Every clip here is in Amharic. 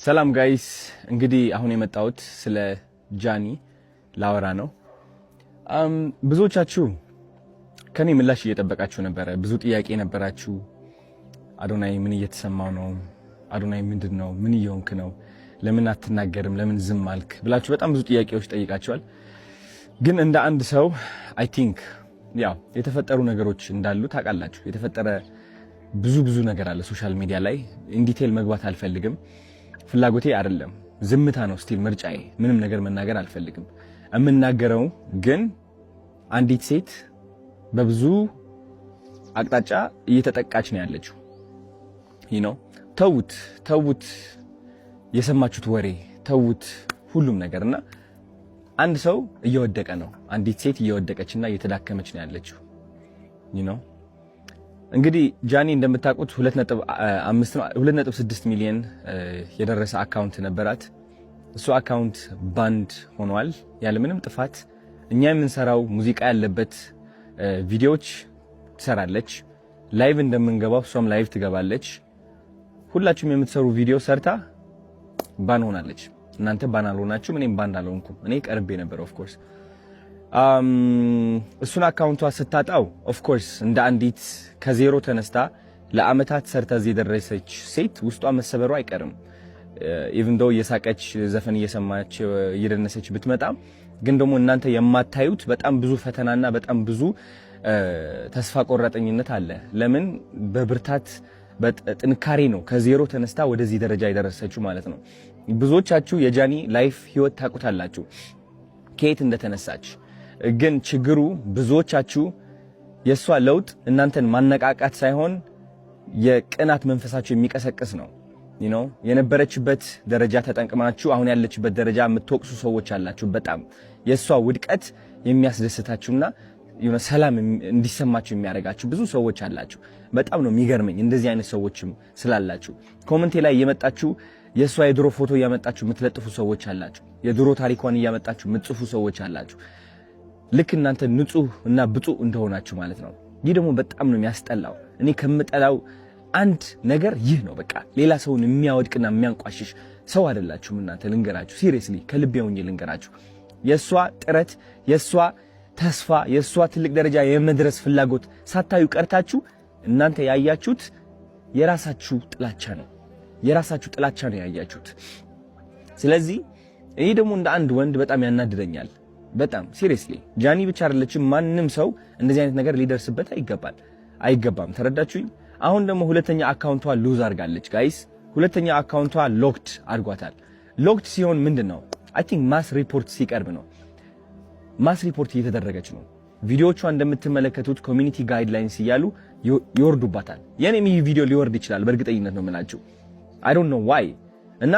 ሰላም ጋይስ፣ እንግዲህ አሁን የመጣሁት ስለ ጃኒ ላወራ ነው። ብዙዎቻችሁ ከኔ ምላሽ እየጠበቃችሁ ነበረ። ብዙ ጥያቄ ነበራችሁ። አዶናይ ምን እየተሰማው ነው? አዶናይ ምንድነው? ምን እየሆንክ ነው? ለምን አትናገርም? ለምን ዝም አልክ? ብላችሁ በጣም ብዙ ጥያቄዎች ጠይቃችኋል። ግን እንደ አንድ ሰው አይ ቲንክ ያው የተፈጠሩ ነገሮች እንዳሉ ታውቃላችሁ። የተፈጠረ ብዙ ነገር አለ ሶሻል ሚዲያ ላይ። ኢን ዲቴል መግባት አልፈልግም። ፍላጎቴ አይደለም። ዝምታ ነው ስቲል ምርጫዬ። ምንም ነገር መናገር አልፈልግም። የምናገረው ግን አንዲት ሴት በብዙ አቅጣጫ እየተጠቃች ነው ያለችው። ተውት የሰማችሁት ወሬ ተውት ሁሉም ነገርና አንድ ሰው እየወደቀ ነው። አንዲት ሴት እየወደቀችና እየተዳከመች ነው ያለችው። እንግዲህ ጃኒ እንደምታውቁት 2.6 ሚሊዮን የደረሰ አካውንት ነበራት። እሱ አካውንት ባንድ ሆኗል ያለ ምንም ጥፋት። እኛ የምንሰራው ሙዚቃ ያለበት ቪዲዮዎች ትሰራለች። ላይቭ እንደምንገባው እሷም ላይቭ ትገባለች። ሁላችሁም የምትሰሩ ቪዲዮ ሰርታ ባን ሆናለች። እናንተ ባን አልሆናችሁም፣ እኔም ባን አልሆንኩም። እኔ ቀርቤ ነበር ኦፍ ኮርስ። እሱን አካውንቷ ስታጣው ኦፍ ኮርስ እንደ አንዲት ከዜሮ ተነስታ ለአመታት ሰርታ እዚህ የደረሰች ሴት ውስጧ መሰበሩ አይቀርም። ኢቭን ዶ እየሳቀች ዘፈን እየሰማች እየደነሰች ብትመጣም ግን ደግሞ እናንተ የማታዩት በጣም ብዙ ፈተናና በጣም ብዙ ተስፋ ቆራጠኝነት አለ። ለምን በብርታት በጥንካሬ ነው ከዜሮ ተነስታ ወደዚህ ደረጃ የደረሰችው ማለት ነው። ብዙዎቻችሁ የጃኒ ላይፍ ህይወት ታውቁታላችሁ ከየት እንደተነሳች። ግን ችግሩ ብዙዎቻችሁ የሷ ለውጥ እናንተን ማነቃቃት ሳይሆን የቅናት መንፈሳችሁ የሚቀሰቅስ ነው። የነበረችበት ደረጃ ተጠንቅማችሁ አሁን ያለችበት ደረጃ የምትወቅሱ ሰዎች አላችሁ። በጣም የሷ ውድቀት የሚያስደስታችሁና ሰላም እንዲሰማችሁ የሚያደርጋችሁ ብዙ ሰዎች አላችሁ። በጣም ነው የሚገርመኝ እንደዚህ አይነት ሰዎችም ስላላችሁ። ኮሜንቴ ላይ እየመጣችሁ የሷ የድሮ ፎቶ እያመጣችሁ የምትለጥፉ ሰዎች አላችሁ። የድሮ ታሪኳን እያመጣችሁ የምትጽፉ ሰዎች አላችሁ። ልክ እናንተ ንጹህ እና ብፁዕ እንደሆናችሁ ማለት ነው። ይህ ደግሞ በጣም ነው የሚያስጠላው። እኔ ከምጠላው አንድ ነገር ይህ ነው። በቃ ሌላ ሰውን የሚያወድቅና የሚያንቋሽሽ ሰው አይደላችሁም እናንተ። ልንገራችሁ፣ ሲሪየስሊ ከልቤ ሆኜ ልንገራችሁ። የሷ ጥረት፣ የሷ ተስፋ፣ የሷ ትልቅ ደረጃ የመድረስ ፍላጎት ሳታዩ ቀርታችሁ እናንተ ያያችሁት የራሳችሁ ጥላቻ ነው። የራሳችሁ ጥላቻ ነው ያያችሁት። ስለዚህ እኔ ደግሞ እንደ አንድ ወንድ በጣም ያናድደኛል። በጣም ሲሪየስሊ ጃኒ ብቻ አይደለችም፣ ማንም ሰው እንደዚህ አይነት ነገር ሊደርስበት አይገባም። ተረዳችሁኝ? አሁን ደግሞ ሁለተኛ አካውንቷ ሉዝ አድርጋለች ጋይስ። ሁለተኛ አካውንቷ ሎክድ አድርጓታል። ሎክድ ሲሆን ምንድነው? አይ ቲንክ ማስ ሪፖርት ሲቀርብ ነው። ማስ ሪፖርት እየተደረገች ነው። ቪዲዮቿ እንደምትመለከቱት ኮሚኒቲ ጋይድላይንስ እያሉ ይወርዱባታል። የኔም ይህ ቪዲዮ ሊወርድ ይችላል በእርግጠኝነት ነው የምላችሁ። አይ ዶንት ኖ ዋይ። እና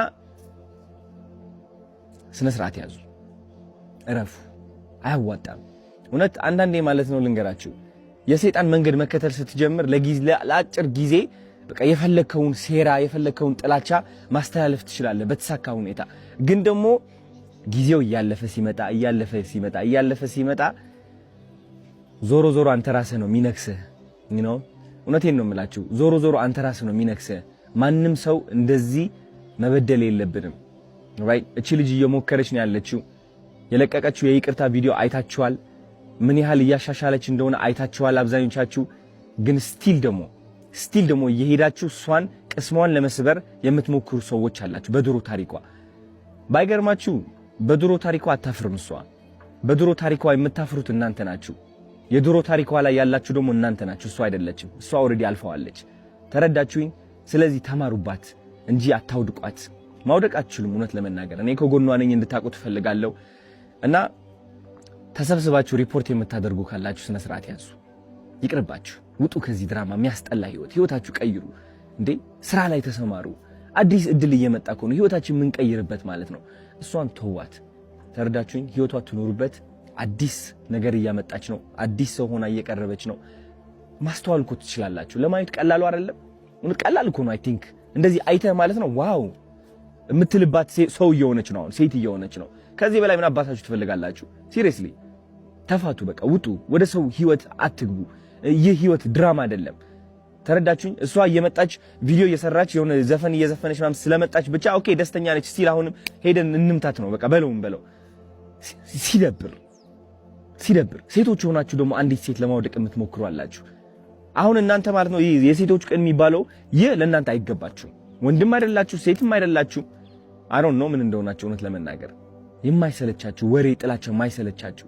ስነ ስርዓት ያዙ፣ እረፉ። አያዋጣም እውነት። አንዳንዴ ማለት ነው ልንገራችሁ፣ የሰይጣን መንገድ መከተል ስትጀምር ለአጭር ጊዜ በቃ የፈለከውን ሴራ የፈለከውን ጥላቻ ማስተላለፍ ትችላለህ በተሳካ ሁኔታ። ግን ደግሞ ጊዜው እያለፈ ሲመጣ ዞሮ አንተ ራስህ ነው የሚነክስህ። እውነቴን ነው የምላችሁ፣ ዞሮ አንተ ራስህ ነው የሚነክስህ። ማንም ሰው እንደዚህ መበደል የለብንም። ራይት? እቺ ልጅ እየሞከረች ነው ያለችው። የለቀቀችው የይቅርታ ቪዲዮ አይታችኋል። ምን ያህል እያሻሻለች እንደሆነ አይታችኋል አብዛኞቻችሁ። ግን ስቲል ደግሞ እየሄዳችሁ እሷን ቅስሟን ለመስበር የምትሞክሩ ሰዎች አላችሁ በድሮ ታሪኳ። ባይገርማችሁ በድሮ ታሪኳ አታፍርም እሷ። በድሮ ታሪኳ የምታፍሩት እናንተ ናችሁ። የድሮ ታሪኳ ላይ ያላችሁ ደግሞ እናንተ ናችሁ፣ እሷ አይደለችም። እሷ ኦልሬዲ አልፈዋለች። ተረዳችሁኝ? ስለዚህ ተማሩባት እንጂ አታውድቋት። ማውደቅ አትችሉም። እውነት ለመናገር እኔ ከጎኗ ነኝ እንድታውቁ ትፈልጋለሁ። እና ተሰብስባችሁ ሪፖርት የምታደርጉ ካላችሁ ስነ ስርዓት ያዙ። ይቅርባችሁ፣ ውጡ ከዚህ ድራማ። የሚያስጠላ ህይወታችሁ ቀይሩ። እንዴ ስራ ላይ ተሰማሩ። አዲስ እድል እየመጣ ነው፣ ህይወታችን የምንቀይርበት ማለት ነው። እሷን ተዋት። ተረዳችሁኝ? ህይወቷ ትኖሩበት። አዲስ ነገር እያመጣች ነው። አዲስ ሰው ሆና እየቀረበች ነው። ማስተዋል እኮ ትችላላችሁ። ለማየት ቀላሉ አይደለም። ቀላል እኮ ነው። አይ ቲንክ እንደዚህ አይተህ ማለት ነው ዋው የምትልባት ሰው እየሆነች ነው። አሁን ሴት እየሆነች ነው። ከዚህ በላይ ምን አባታችሁ ትፈልጋላችሁ? ሲሪየስሊ ተፋቱ። በቃ ውጡ። ወደ ሰው ህይወት አትግቡ። ይህ ህይወት ድራማ አይደለም። ተረዳችሁኝ? እሷ እየመጣች ቪዲዮ እየሰራች የሆነ ዘፈን እየዘፈነች ምናምን ስለመጣች ብቻ ኦኬ ደስተኛ ነች ስቲል አሁንም ሄደን እንምታት ነው በቃ በለው። ሲደብር ሴቶች ሆናችሁ ደግሞ አንዲት ሴት ለማውደቅ የምትሞክሩ አላችሁ። አሁን እናንተ ማለት ነው የሴቶች ቀን የሚባለው ይህ ለእናንተ አይገባችሁም። ወንድም አይደላችሁ ሴትም አይደላችሁ። አይ ዶንት ኖ ምን እንደሆናችሁ እውነት ለመናገር የማይሰለቻችሁ ወሬ ጥላቸው የማይሰለቻችሁ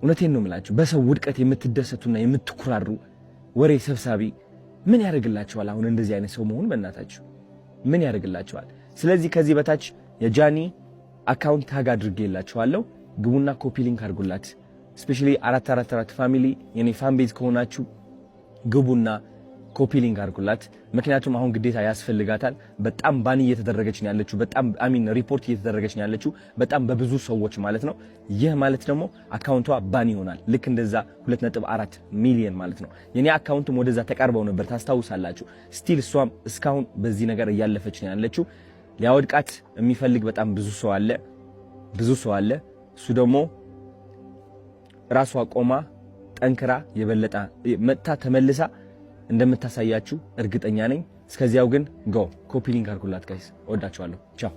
እውነቴን ነው የምላችሁ። በሰው ውድቀት የምትደሰቱና የምትኩራሩ ወሬ ሰብሳቢ ምን ያደርግላችኋል? አሁን እንደዚህ አይነት ሰው መሆን በእናታችሁ ምን ያደርግላችኋል? ስለዚህ ከዚህ በታች የጃኒ አካውንት ታግ አድርጌላችኋለሁ። ግቡና ኮፒ ሊንክ አድርጉላት። ስፔሻሊ 444 ፋሚሊ የኔ ፋን ቤዝ ከሆናችሁ ግቡና ኮፒ ሊንክ አድርጉላት። ምክንያቱም አሁን ግዴታ ያስፈልጋታል። በጣም ባን እየተደረገች ነው ያለችው። በጣም ሪፖርት እየተደረገች ነው ያለችው በጣም በብዙ ሰዎች ማለት ነው። ይህ ማለት ደግሞ አካውንቷ ባን ይሆናል። ልክ እንደዛ 2.4 ሚሊዮን ማለት ነው። የኔ አካውንትም ወደዛ ተቃርበው ነበር ታስታውሳላችሁ። ስቲል እሷም እስካሁን በዚህ ነገር እያለፈች ነው ያለችው። ሊያወድቃት የሚፈልግ በጣም ብዙ ሰው አለ። እሱ ደግሞ ራሷ ቆማ ጠንክራ የበለጠ መጥታ ተመልሳ እንደምታሳያችሁ እርግጠኛ ነኝ። እስከዚያው ግን ኮፒ ሊንክ አድርጉላት ጋይስ። ወዳችኋለሁ። ቻው